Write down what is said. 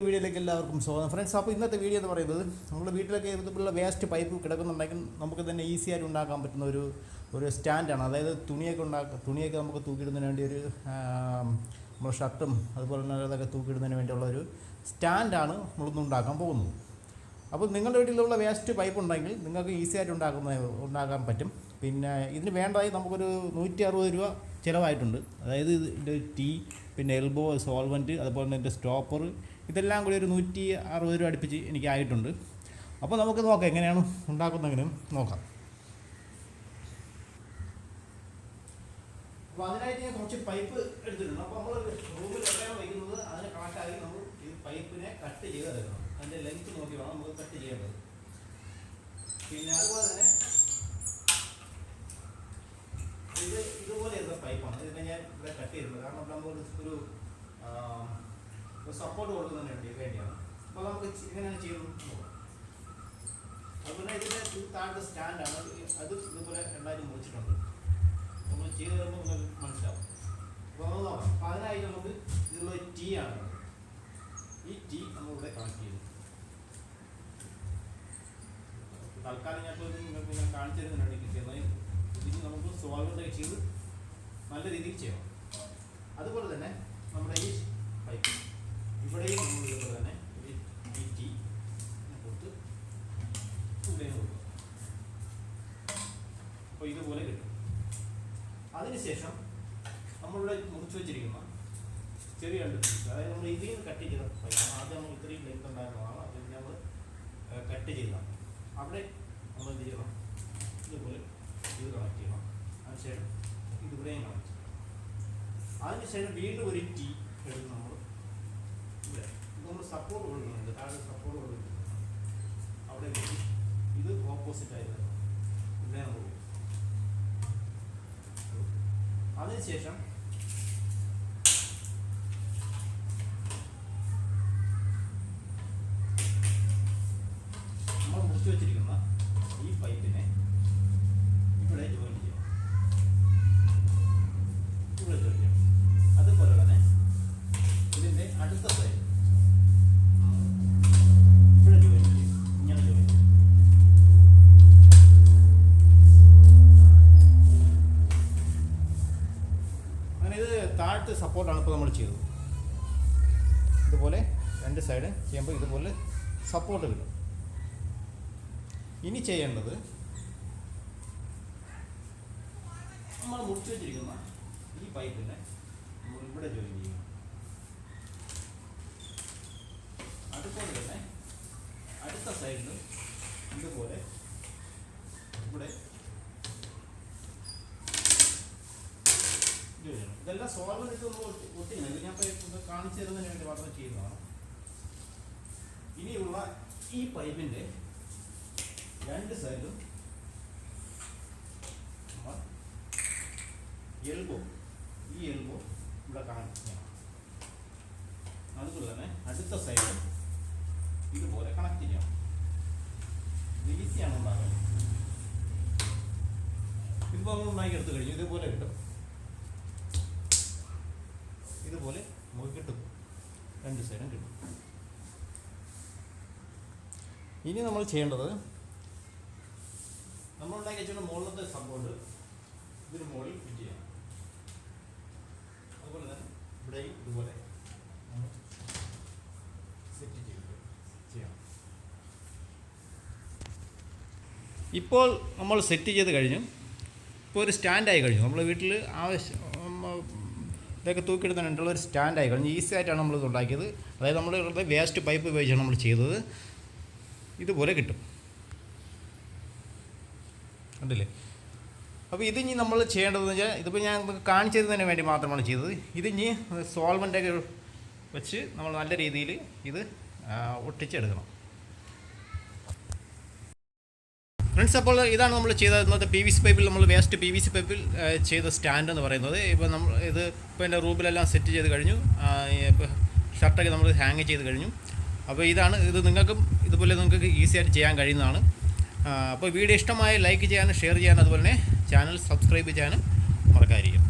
വീഡിയോയിലേക്ക് എല്ലാവർക്കും സ്വാഗതം ഫ്രണ്ട്സ്. അപ്പോൾ ഇന്നത്തെ വീഡിയോ എന്ന് പറയുന്നത് നമ്മുടെ വീട്ടിലൊക്കെ ഇതുപോലുള്ള വേസ്റ്റ് പൈപ്പ് കിടക്കുന്നുണ്ടെങ്കിൽ നമുക്ക് തന്നെ ഈസി ആയിട്ട് ഉണ്ടാക്കാൻ പറ്റുന്ന ഒരു സ്റ്റാൻഡാണ്. അതായത് തുണിയൊക്കെ നമുക്ക് തൂക്കിയിടുന്നതിന് വേണ്ടി നമ്മുടെ ഷർട്ടും അതുപോലെ തന്നെ അതൊക്കെ തൂക്കിയിടുന്നതിന് വേണ്ടിയുള്ള ഒരു സ്റ്റാൻഡാണ് നമ്മളൊന്ന് ഉണ്ടാക്കാൻ പോകുന്നത്. അപ്പോൾ നിങ്ങളുടെ വീട്ടിലുള്ള വേസ്റ്റ് പൈപ്പ് ഉണ്ടെങ്കിൽ നിങ്ങൾക്ക് ഈസി ആയിട്ട് ഉണ്ടാക്കാൻ പറ്റും. പിന്നെ ഇതിന് വേണ്ടതായി നമുക്കൊരു 160 രൂപ ചിലവായിട്ടുണ്ട്. അതായത് ഇതിൻ്റെ ടീ, പിന്നെ എൽബോ, സോൾവൻറ്റ്, അതുപോലെ തന്നെ ഇതിൻ്റെ സ്റ്റോപ്പർ, ഇതെല്ലാം കൂടി ഒരു 160 രൂപ അടുപ്പിച്ച് എനിക്കായിട്ടുണ്ട്. അപ്പോൾ നമുക്ക് നോക്കാം എങ്ങനെയാണ് ഉണ്ടാക്കുന്നതെങ്കിലും നോക്കാം. അപ്പോൾ അതിനായിട്ട് ഞാൻ കുറച്ച് പൈപ്പ് എടുത്തിട്ടുണ്ട്. അപ്പോൾ നമ്മൾ റൂമിൽ എവിടെയാണ് വയ്ക്കുന്നത് അതിന് കണക്കായി നമ്മൾ ഈ പൈപ്പിനെ കട്ട് ചെയ്ത് എടുക്കണം. അതിൻ്റെ ലെങ്ത് നോക്കി വേണം നമുക്ക് കട്ട് ചെയ്യേണ്ടത്. പിന്നെ അതുപോലെ തന്നെ ഇതുപോലെ ഇരുന്ന പൈപ്പാണ്. ഇതിനെ ഞാൻ ഇവിടെ കട്ട് ചെയ്തിട്ടുണ്ട്. കാരണം നമ്മൾ ഒരു സപ്പോർട്ട് കൊടുക്കുന്നതിന് വേണ്ടിയാണ്. അപ്പോൾ നമുക്ക് എങ്ങനെയാണ് ചെയ്യുന്നത് നോക്കാം. അതുപോലെ ഇതിൻ്റെ താഴത്തെ സ്റ്റാൻഡാണ്. അത് ഇതുപോലെ രണ്ടായിട്ട് മുറിച്ചിട്ടുണ്ട്. നമ്മൾ ചെയ്ത് തരുമ്പോൾ നമുക്ക് മനസ്സിലാവും. അപ്പോൾ നമ്മൾ നോക്കാം. അപ്പോൾ അതിനായിട്ട് നമുക്ക് ഇതിലുള്ള ടീ ആണ്. ഈ ടീ നമ്മളിവിടെ കണക്ട് ചെയ്തു. തൽക്കാലം ഞാൻ നിങ്ങൾക്ക് ഞാൻ കാണിച്ചു തരുന്നതിനാണ് കിട്ടിയത്. ഇതിന് നമുക്ക് സോൾവൻ്റൊക്കെ ചെയ്ത് നല്ല രീതിയിൽ ചെയ്യണം. അതുപോലെ തന്നെ നമ്മുടെ ഈ പൈപ്പ് ഇവിടെയും നമ്മൾ ഇതുപോലെ തന്നെ ഈ ടീ കൊടുത്ത് ഇവിടെയും കൊടുക്കും. അപ്പോൾ ഇതുപോലെ കിട്ടും. അതിനുശേഷം നമ്മളിവിടെ മുറിച്ച് വെച്ചിരിക്കുന്ന ചെറിയ രണ്ട് പീസ്, അതായത് നമ്മൾ ഇതിൽ നിന്ന് കട്ട് ചെയ്ത പൈപ്പ്, ആദ്യം നമ്മൾ ഇത്രയും ലെങ്ത് ഉണ്ടായിരുന്നതാണ്. അതിൽ നമ്മൾ കട്ട് ചെയ്തതാണ്. അവിടെ നമ്മൾ എന്ത് ചെയ്യണം, ഇതുപോലെ ഇത് കണക്ട് ചെയ്യണം. അതിനുശേഷം ഇതിവിടെയും കണക്ട് ചെയ്യണം. അതിനുശേഷം വീണ്ടും ഒരു ടീ എടുത്ത് നമ്മൾ ഇവിടെ നമ്മൾ സപ്പോർട്ട് കൊടുക്കുന്നുണ്ട്. താഴെ സപ്പോർട്ട് കൊടുക്കുന്നുണ്ട്. അവിടെ ഇത് ഓപ്പോസിറ്റ് ആയിട്ട് ഇവിടെ നമ്മൾ പോകും. അതിനുശേഷം നമ്മൾ മുറിച്ച് വെച്ചിരിക്കുന്ന ഈ പൈപ്പിനെ ഇവിടെ ജോയിൻ ചെയ്യണം. ഇവിടെ ജോയിൻ ചെയ്യണം. അതുപോലെ തന്നെ ഇതിൻ്റെ അടുത്ത സൈഡ് ഇവിടെ ജോയിൻ ചെയ്യും. ഇങ്ങനെ ജോയിൻ ചെയ്യും. അങ്ങനെ ഇത് താഴത്തെ സപ്പോർട്ടാണ് ഇപ്പോൾ നമ്മൾ ചെയ്തത്. ഇതുപോലെ രണ്ട് സൈഡ് ചെയ്യുമ്പോൾ ഇതുപോലെ സപ്പോർട്ട് കിട്ടും. ഇനി ചെയ്യേണ്ടത് നമ്മൾ മുറിച്ച് വെച്ചിരിക്കുന്ന ഈ പൈപ്പിനെ നമ്മൾ ഇവിടെ ജോയിൻ ചെയ്യും. അതുപോലെ തന്നെ അടുത്ത സൈഡിൽ ഇതുപോലെ ഇവിടെ ജോയിൻ ചെയ്യണം. ഇതെല്ലാം സോൾവൻ്റ് ഇട്ടൊന്ന് ഒട്ടിക്കണം. ഇത് ഞാൻ കാണിച്ചു തരുന്നതിന് വേണ്ടി മാത്രം ചെയ്യുന്നതാണ്. ഇനിയുള്ള ഈ പൈപ്പിൻ്റെ രണ്ട് സൈഡിലും നമ്മൾ എൽബോ ഇവിടെ കണക്ട് ചെയ്യണം. അതുപോലെ തന്നെ അടുത്ത സൈഡിൽ ഇതുപോലെ കണക്ട് ചെയ്യണം. ഇത് ഈസിയാണ് ഉണ്ടാക്കാൻ. ഇതിപ്പോൾ നമ്മൾ ഉണ്ടാക്കി എടുത്തു കഴിഞ്ഞു. ഇതുപോലെ കിട്ടും. ഇതുപോലെ നമുക്ക് കിട്ടും. രണ്ട് സൈഡും കിട്ടും. ഇനി നമ്മൾ ചെയ്യേണ്ടത് നമ്മളുണ്ടാക്കി വെച്ചിട്ട് മുകളിലത്തെ സപ്പോർട്ട് ഇതിന് മുകളിൽ ഫിറ്റ് ചെയ്യണം. അതുപോലെ തന്നെ ഇവിടെയും ഇതുപോലെ സെറ്റ് ചെയ്യണം. ഇപ്പോൾ നമ്മൾ സെറ്റ് ചെയ്ത് കഴിഞ്ഞു. ഇപ്പോൾ ഒരു സ്റ്റാൻഡായി കഴിഞ്ഞു. നമ്മൾ വീട്ടിൽ ഇതൊക്കെ തൂക്കിയിടുന്നതിനുള്ള ഒരു സ്റ്റാൻഡായി കഴിഞ്ഞു. ഈസി ആയിട്ടാണ് നമ്മളിത് ഉണ്ടാക്കിയത്. അതായത് നമ്മൾ വേസ്റ്റ് പൈപ്പ് ഉപയോഗിച്ചാണ് നമ്മൾ ചെയ്തത്. ഇതുപോലെ കിട്ടും. കണ്ടില്ലേ? അപ്പോൾ ഇതിനി നമ്മൾ ചെയ്യേണ്ടതെന്ന് വെച്ചാൽ, ഇതിപ്പോൾ ഞാൻ കാണിച്ചു തരുന്നതിന് വേണ്ടി മാത്രമാണ് ചെയ്തത്. ഇതിനി സോൾവൻ്റൊക്കെ വെച്ച് നമ്മൾ നല്ല രീതിയിൽ ഇത് ഒട്ടിച്ചെടുക്കണം. ഫ്രണ്ട്സ്, അപ്പോൾ ഇതാണ് നമ്മൾ ചെയ്തത്. ഇന്നത്തെ PVC പൈപ്പിൽ നമ്മൾ വേസ്റ്റ് PVC പൈപ്പിൽ ചെയ്ത സ്റ്റാൻഡ് എന്ന് പറയുന്നത്. ഇപ്പോൾ നമ്മൾ ഇപ്പോൾ എൻ്റെ റൂമിലെല്ലാം സെറ്റ് ചെയ്ത് കഴിഞ്ഞു. ഇപ്പോൾ ഷർട്ടൊക്കെ നമ്മൾ ഹാങ് ചെയ്ത് കഴിഞ്ഞു. അപ്പോൾ ഇത് നിങ്ങൾക്കും ഇതുപോലെ നിങ്ങൾക്ക് ഈസി ആയിട്ട് ചെയ്യാൻ കഴിയുന്നതാണ്. അപ്പോൾ വീഡിയോ ഇഷ്ടമായ ലൈക്ക് ചെയ്യാനും ഷെയർ ചെയ്യാനും അതുപോലെ തന്നെ ചാനൽ സബ്സ്ക്രൈബ് ചെയ്യാനും മറക്കാതിരിക്കും.